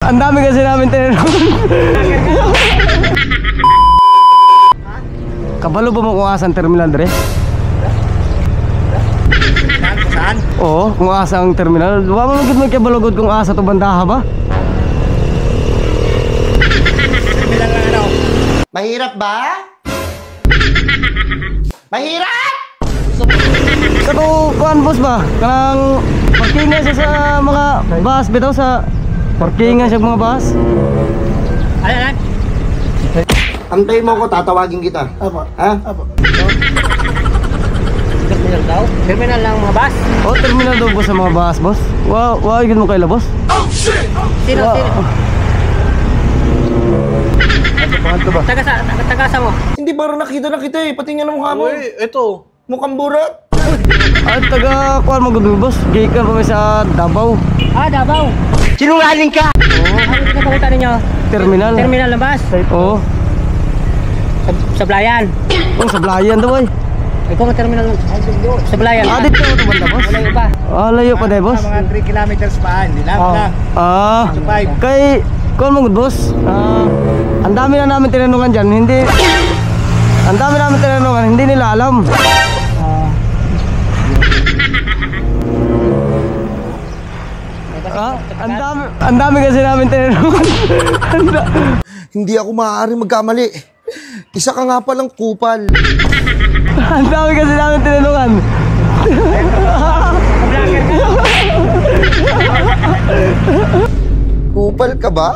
Ang dami kasi namin tinanong. Kabalo ba mo kung asan terminal, Dre? Saan? Oo, kung asa ang terminal. Wala mo magiging kabalugod kung asa to bandaha ba? Terminal lang ano? Mahirap ba? Mahirap! Sa to, kuan boss ba? Kanang parkingan siya sa mga bus, bitaw sa parkingan siya mga bus. Ayan. Antay mo ko, tatawagin kita. Apo. Ha? Apo. Terminal daw? Terminal lang mga bus? Oh, terminal daw boss sa mga bus, boss. Wow, yun mo kaila, boss. Sino? Pangat ba? Tagasa mo? Hindi parang nakita na kita eh. Pati nga ng mukha mo. Uy, ito. Mukhang burat. Ay, taga kuan mo gudu, boss. Gikan pa may sa Davao. Ah, Davao. Sinungaling ka! Oo. Ano pinakapunta ninyo? Terminal. Terminal ng bus? Oo. Sa Blayan. Oh, sa Blayan daw ay. Ikaw ang terminal sa Blayan. Ah, dito ito banda, boss. Malayo pa. Ah, layo pa dahil, boss. Mga 3 kilometers pa, hindi lang Oh. na. Ah, Sa 5. kay kuan mo gud, boss. Ang dami na namin tinanungan diyan, hindi. Ang dami namin tinanungan, hindi nila alam. Ang dami kasi namin tinanungan. Hindi ako maaaring magkamali. Isa ka nga palang kupal. Ang dami kasi namin tinanungan. Kupal ka ba?